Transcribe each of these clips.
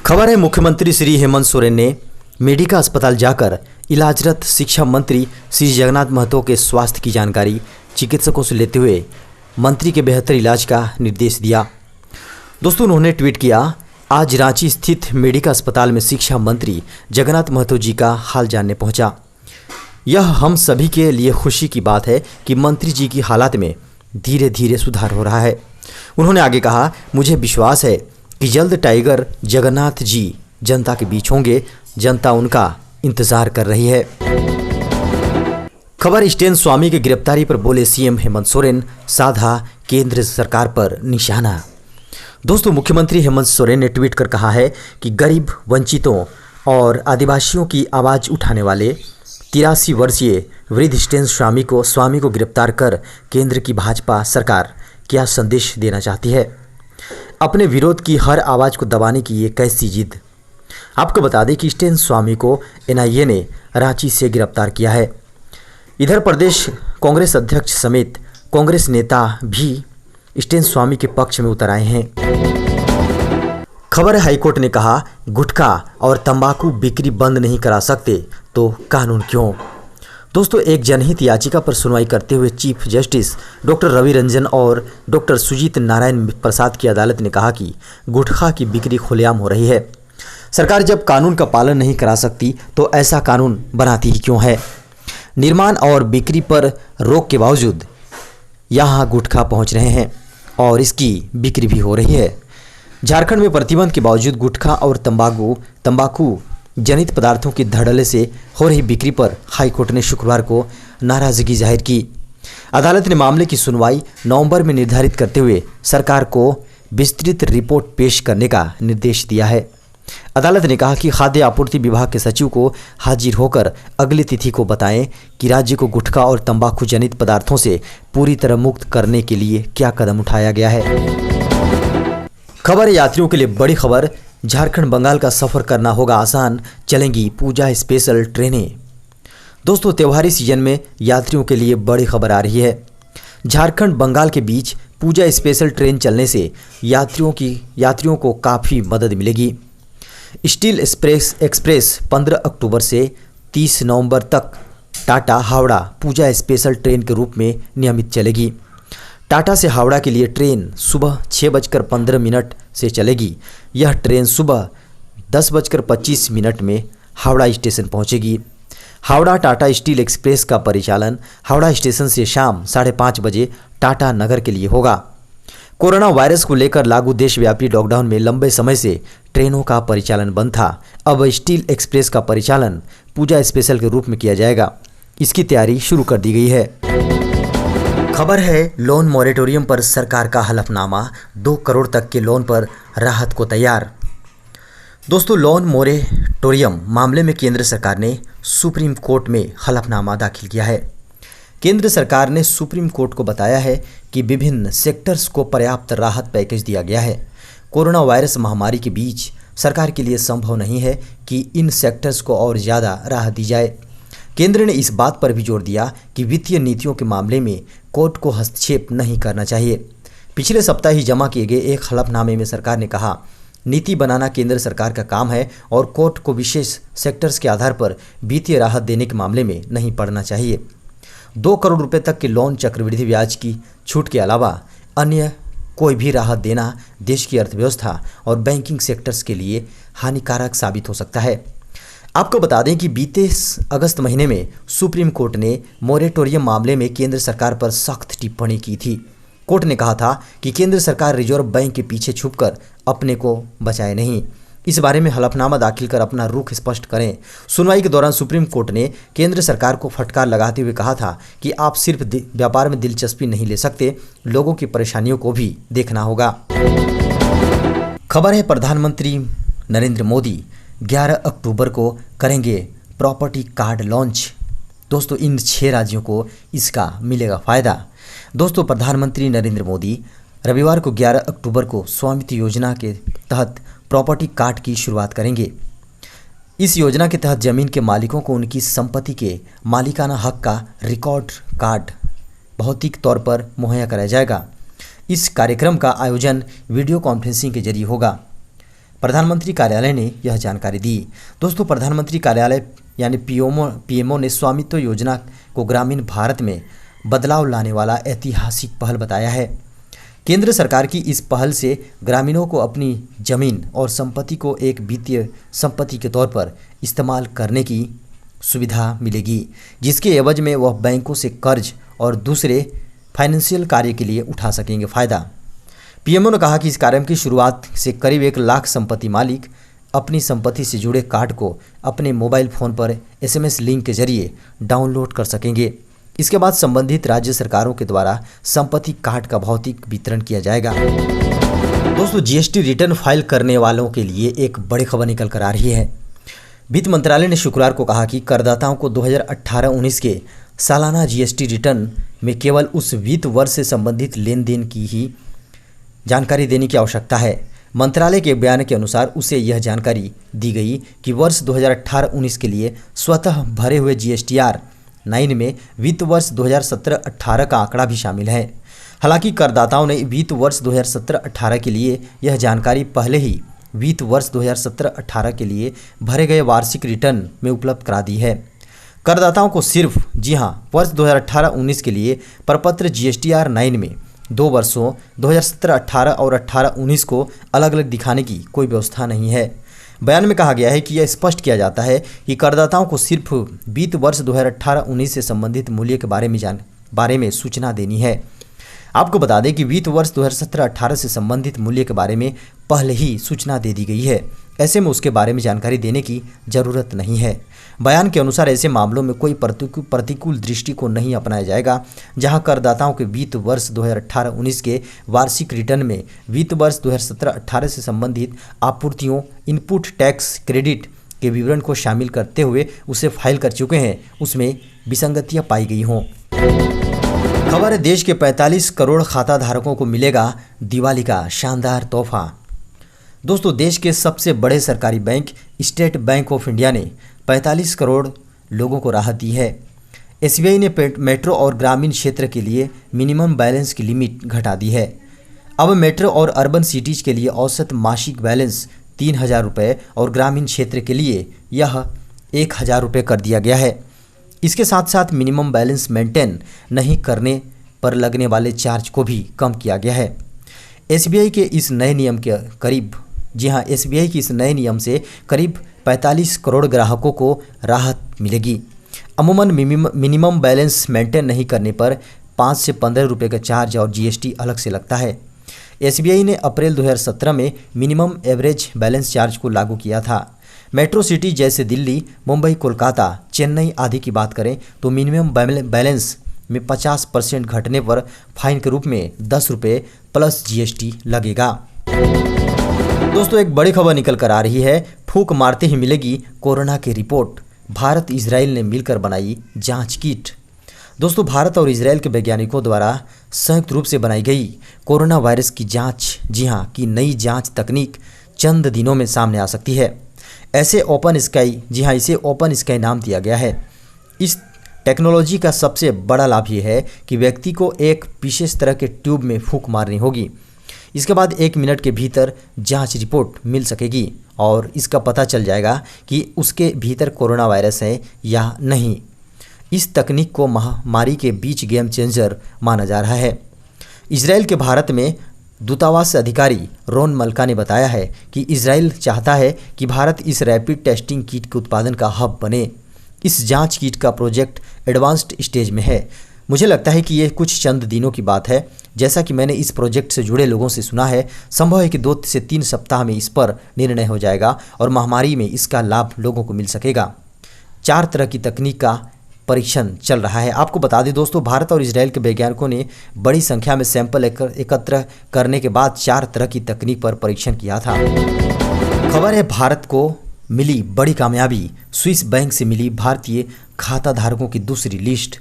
खबर है मुख्यमंत्री श्री हेमंत सोरेन ने मेडिका अस्पताल जाकर इलाजरत शिक्षा मंत्री श्री जगन्नाथ महतो के स्वास्थ्य की जानकारी चिकित्सकों से लेते हुए मंत्री के बेहतर इलाज का निर्देश दिया। दोस्तों, उन्होंने ट्वीट किया, आज रांची स्थित मेडिका अस्पताल में शिक्षा मंत्री जगन्नाथ महतो जी का हाल जानने पहुंचा। यह हम सभी के लिए खुशी की बात है कि मंत्री जी की हालात में धीरे धीरे सुधार हो रहा है। उन्होंने आगे कहा, मुझे विश्वास है कि जल्द टाइगर जगन्नाथ जी जनता के बीच होंगे। जनता उनका इंतजार कर रही है। खबर स्टेन स्वामी की गिरफ्तारी पर बोले सीएम हेमंत सोरेन, साधा केंद्र सरकार पर निशाना। दोस्तों, मुख्यमंत्री हेमंत सोरेन ने ट्वीट कर कहा है कि गरीब, वंचितों और आदिवासियों की आवाज़ उठाने वाले 83 वर्षीय वृद्ध स्टेन स्वामी को गिरफ्तार कर केंद्र की भाजपा सरकार क्या संदेश देना चाहती है। अपने विरोध की हर आवाज़ को दबाने की ये कैसी जिद। आपको बता दें कि स्टेन स्वामी को एनआईए ने रांची से गिरफ्तार किया है। इधर प्रदेश कांग्रेस अध्यक्ष समेत कांग्रेस नेता भी स्टेन स्वामी के पक्ष में उतर आए हैं। खबर है हाईकोर्ट ने कहा, गुटखा और तंबाकू बिक्री बंद नहीं करा सकते तो कानून क्यों। दोस्तों, एक जनहित याचिका पर सुनवाई करते हुए chief justice doctor Ravi Ranjan और डॉक्टर सुजीत नारायण प्रसाद की अदालत ने कहा कि गुटखा की बिक्री खुलेआम हो रही है। सरकार जब कानून का पालन नहीं करा सकती तो ऐसा कानून बनाती ही क्यों है। निर्माण और बिक्री पर रोक के बावजूद यहाँ गुटखा पहुँच रहे हैं और इसकी बिक्री भी हो रही है। झारखंड में प्रतिबंध के बावजूद गुटखा और तंबाकू जनित पदार्थों की धड़ल्ले से हो रही बिक्री पर हाईकोर्ट ने शुक्रवार को नाराजगी जाहिर की। अदालत ने मामले की सुनवाई नवंबर में निर्धारित करते हुए सरकार को विस्तृत रिपोर्ट पेश करने का निर्देश दिया है। अदालत ने कहा कि खाद्य आपूर्ति विभाग के सचिव को हाजिर होकर अगली तिथि को बताएं कि राज्य को गुटखा और तंबाकू जनित पदार्थों से पूरी तरह मुक्त करने के लिए क्या कदम उठाया गया है। खबर यात्रियों के लिए बड़ी खबर, झारखंड बंगाल का सफ़र करना होगा आसान, चलेंगी पूजा स्पेशल ट्रेनें। दोस्तों, त्योहारी सीजन में यात्रियों के लिए बड़ी खबर आ रही है। झारखंड बंगाल के बीच पूजा स्पेशल ट्रेन चलने से यात्रियों को काफ़ी मदद मिलेगी। स्टील एक्सप्रेस 15 अक्टूबर से 30 नवंबर तक टाटा हावड़ा पूजा स्पेशल ट्रेन के रूप में नियमित चलेगी। टाटा से हावड़ा के लिए ट्रेन सुबह 6:15 से चलेगी। यह ट्रेन सुबह 10:25 में हावड़ा स्टेशन पहुंचेगी। हावड़ा टाटा स्टील एक्सप्रेस का परिचालन हावड़ा स्टेशन से शाम 5:30 बजे टाटा नगर के लिए होगा। कोरोना वायरस को लेकर लागू देशव्यापी लॉकडाउन में लंबे समय से ट्रेनों का परिचालन बंद था। अब स्टील एक्सप्रेस का परिचालन पूजा स्पेशल के रूप में किया जाएगा। इसकी तैयारी शुरू कर दी गई है। खबर है लोन मॉरेटोरियम पर सरकार का हलफनामा, 2 करोड़ तक के लोन पर राहत को तैयार। दोस्तों, लोन मॉरेटोरियम मामले में केंद्र सरकार ने सुप्रीम कोर्ट में हलफनामा दाखिल किया है। केंद्र सरकार ने सुप्रीम कोर्ट को बताया है कि विभिन्न सेक्टर्स को पर्याप्त राहत पैकेज दिया गया है। कोरोना वायरस महामारी के बीच सरकार के लिए संभव नहीं है कि इन सेक्टर्स को और ज़्यादा राहत दी जाए। केंद्र ने इस बात पर भी जोर दिया कि वित्तीय नीतियों के मामले में कोर्ट को हस्तक्षेप नहीं करना चाहिए। पिछले सप्ताह ही जमा किए गए एक हलफनामे में सरकार ने कहा, नीति बनाना केंद्र सरकार का काम है और कोर्ट को विशेष सेक्टर्स के आधार पर वित्तीय राहत देने के मामले में नहीं पड़ना चाहिए। 2 करोड़ रुपए तक के लोन चक्रवृद्धि ब्याज की छूट के अलावा अन्य कोई भी राहत देना देश की अर्थव्यवस्था और बैंकिंग सेक्टर्स के लिए हानिकारक साबित हो सकता है। आपको बता दें कि बीते अगस्त महीने में सुप्रीम कोर्ट ने मॉरेटोरियम मामले में केंद्र सरकार पर सख्त टिप्पणी की थी। कोर्ट ने कहा था कि केंद्र सरकार रिजर्व बैंक के पीछे छुपकर अपने को बचाए नहीं। इस बारे में हलफनामा दाखिल कर अपना रुख स्पष्ट करें। सुनवाई के दौरान सुप्रीम कोर्ट ने केंद्र सरकार को फटकार लगाते हुए कहा था कि आप सिर्फ व्यापार में दिलचस्पी नहीं ले सकते, लोगों की परेशानियों को भी देखना होगा। खबर है प्रधानमंत्री नरेंद्र मोदी 11 अक्टूबर को करेंगे प्रॉपर्टी कार्ड लॉन्च। दोस्तों, इन 6 राज्यों को इसका मिलेगा फ़ायदा। दोस्तों, प्रधानमंत्री नरेंद्र मोदी रविवार को 11 अक्टूबर को स्वामित्व योजना के तहत प्रॉपर्टी कार्ड की शुरुआत करेंगे। इस योजना के तहत जमीन के मालिकों को उनकी संपत्ति के मालिकाना हक का रिकॉर्ड कार्ड भौतिक तौर पर मुहैया कराया जाएगा। इस कार्यक्रम का आयोजन वीडियो कॉन्फ्रेंसिंग के जरिए होगा। प्रधानमंत्री कार्यालय ने यह जानकारी दी। दोस्तों, प्रधानमंत्री कार्यालय यानी पीएमओ ने स्वामित्व योजना को ग्रामीण भारत में बदलाव लाने वाला ऐतिहासिक पहल बताया है। केंद्र सरकार की इस पहल से ग्रामीणों को अपनी जमीन और संपत्ति को एक वित्तीय संपत्ति के तौर पर इस्तेमाल करने की सुविधा मिलेगी, जिसके एवज में वह बैंकों से कर्ज और दूसरे फाइनेंशियल कार्य के लिए उठा सकेंगे फ़ायदा। पीएमओ ने कहा कि इस कार्यक्रम की शुरुआत से करीब 1 लाख संपत्ति मालिक अपनी संपत्ति से जुड़े कार्ड को अपने मोबाइल फ़ोन पर एसएमएस लिंक के जरिए डाउनलोड कर सकेंगे। इसके बाद संबंधित राज्य सरकारों के द्वारा संपत्ति कार्ड का भौतिक वितरण किया जाएगा। दोस्तों, जीएसटी रिटर्न फाइल करने वालों के लिए एक बड़ी खबर निकल कर आ रही है। वित्त मंत्रालय ने शुक्रवार को कहा कि करदाताओं को 2018-19 के सालाना जीएसटी रिटर्न में केवल उस वित्त वर्ष से संबंधित लेन देन की ही जानकारी देने की आवश्यकता है। मंत्रालय के बयान के अनुसार उसे यह जानकारी दी गई कि वर्ष 2018-19 के लिए स्वतः भरे हुए जीएसटीआर 9 में वित्त वर्ष 2017-18 का आंकड़ा भी शामिल है। हालांकि करदाताओं ने वित्त वर्ष 2017-18 के लिए यह जानकारी पहले ही वित्त वर्ष 2017-18 के लिए भरे गए वार्षिक रिटर्न में उपलब्ध करा दी है। करदाताओं को सिर्फ वर्ष 2018-19 के लिए प्रपत्र जीएसटीआर 9 में 2 वर्षों 2017-18 और 18-19 को अलग अलग दिखाने की कोई व्यवस्था नहीं है। बयान में कहा गया है कि यह स्पष्ट किया जाता है कि करदाताओं को सिर्फ वित्त वर्ष 2018-19 से संबंधित मूल्य के बारे में सूचना देनी है। आपको बता दें कि वित्त वर्ष 2017-18 से संबंधित मूल्य के बारे में पहले ही सूचना दे दी गई है। ऐसे में उसके बारे में जानकारी देने की ज़रूरत नहीं है। बयान के अनुसार ऐसे मामलों में कोई प्रतिकूल दृष्टिकोण नहीं अपनाया जाएगा, जहां करदाताओं के वित्त वर्ष 2018-19 के वार्षिक रिटर्न में वित्त वर्ष 2017-18 से संबंधित आपूर्तियों, इनपुट टैक्स क्रेडिट के विवरण को शामिल करते हुए उसे फाइल कर चुके हैं, उसमें विसंगतियां पाई गई हों। खबर है, देश के 45 करोड़ खाता धारकों को मिलेगा दिवाली का शानदार तोहफा। दोस्तों, देश के सबसे बड़े सरकारी bank state bank of India ने 45 करोड़ लोगों को राहत दी है। एसबीआई ने मेट्रो और ग्रामीण क्षेत्र के लिए मिनिमम बैलेंस की लिमिट घटा दी है। अब मेट्रो और अर्बन सिटीज़ के लिए औसत मासिक बैलेंस 3,000 रुपये और ग्रामीण क्षेत्र के लिए यह 1,000 रुपये कर दिया गया है। इसके साथ साथ मिनिमम बैलेंस मेंटेन नहीं करने पर लगने वाले चार्ज को भी कम किया गया है। एसबीआई के इस नए नियम से करीब 45 करोड़ ग्राहकों को राहत मिलेगी। अमूमन मिनिमम बैलेंस मेंटेन नहीं करने पर 5 से 15 रुपये का चार्ज और जीएसटी अलग से लगता है। एसबीआई ने अप्रैल 2017 में मिनिमम एवरेज बैलेंस चार्ज को लागू किया था। मेट्रो सिटी जैसे दिल्ली, मुंबई, कोलकाता, चेन्नई आदि की बात करें तो मिनिमम बैलेंस में 50% घटने पर फाइन के रूप में 10 रुपये प्लस जीएसटी लगेगा। दोस्तों, एक बड़ी खबर निकल कर आ रही है। फूंक मारते ही मिलेगी कोरोना की रिपोर्ट। भारत इजराइल ने मिलकर बनाई जांच किट। दोस्तों, भारत और इजराइल के वैज्ञानिकों द्वारा संयुक्त रूप से बनाई गई कोरोना वायरस की जांच की नई जांच तकनीक चंद दिनों में सामने आ सकती है। इसे ओपन स्काई नाम दिया गया है। इस टेक्नोलॉजी का सबसे बड़ा लाभ ये है कि व्यक्ति को एक विशेष तरह के ट्यूब में फूंक मारनी होगी। इसके बाद 1 मिनट के भीतर जांच रिपोर्ट मिल सकेगी और इसका पता चल जाएगा कि उसके भीतर कोरोना वायरस है या नहीं। इस तकनीक को महामारी के बीच गेम चेंजर माना जा रहा है। इजराइल के भारत में दूतावास अधिकारी रोन मल्का ने बताया है कि इजराइल चाहता है कि भारत इस रैपिड टेस्टिंग किट के उत्पादन का हब बने। इस जांच किट का प्रोजेक्ट एडवांस्ड स्टेज में है। मुझे लगता है कि ये कुछ चंद दिनों की बात है। जैसा कि मैंने इस प्रोजेक्ट से जुड़े लोगों से सुना है, संभव है कि 2 से 3 सप्ताह में इस पर निर्णय हो जाएगा और महामारी में इसका लाभ लोगों को मिल सकेगा। 4 तरह की तकनीक का परीक्षण चल रहा है। आपको बता दें दोस्तों, भारत और इजराइल के वैज्ञानिकों ने बड़ी संख्या में सैंपल एकत्र करने के बाद 4 तरह की तकनीक पर परीक्षण किया था। खबर है, भारत को मिली बड़ी कामयाबी। स्विस बैंक से मिली भारतीय खाता धारकों की दूसरी लिस्ट।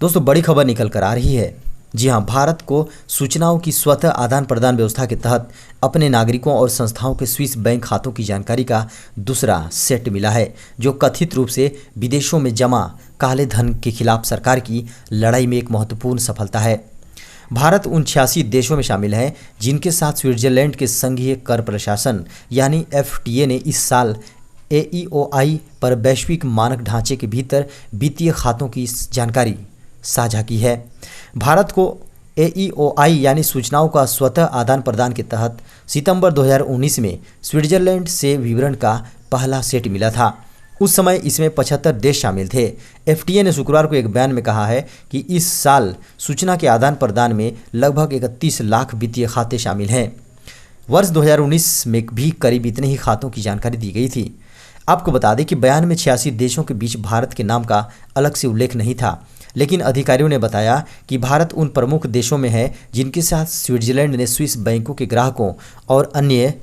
दोस्तों, बड़ी खबर निकल कर आ रही है। जी हाँ, भारत को सूचनाओं की स्वतः आदान प्रदान व्यवस्था के तहत अपने नागरिकों और संस्थाओं के स्विस बैंक खातों की जानकारी का दूसरा सेट मिला है, जो कथित रूप से विदेशों में जमा काले धन के खिलाफ सरकार की लड़ाई में एक महत्वपूर्ण सफलता है। भारत उन 86 देशों में शामिल है जिनके साथ स्विट्जरलैंड के संघीय कर प्रशासन यानी FTA ने इस साल AEOI पर वैश्विक मानक ढांचे के भीतर वित्तीय खातों की जानकारी साझा की है। भारत को AEOI यानी सूचनाओं का स्वतः आदान प्रदान के तहत सितंबर 2019 में स्विट्जरलैंड से विवरण का पहला सेट मिला था। उस समय इसमें 75 देश शामिल थे। FTA ने शुक्रवार को एक बयान में कहा है कि इस साल सूचना के आदान प्रदान में लगभग 31 लाख वित्तीय खाते शामिल हैं। वर्ष 2019 में भी करीब इतने ही खातों की जानकारी दी गई थी। आपको बता दें कि बयान में 86 देशों के बीच भारत के नाम का अलग से उल्लेख नहीं था, लेकिन अधिकारियों ने बताया कि भारत उन प्रमुख देशों में है जिनके साथ स्विट्जरलैंड ने स्विस बैंकों के ग्राहकों और अन्य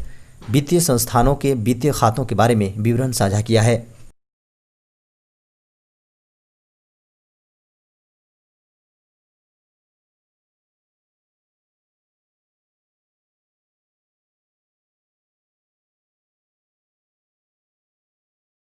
वित्तीय संस्थानों के वित्तीय खातों के बारे में विवरण साझा किया है।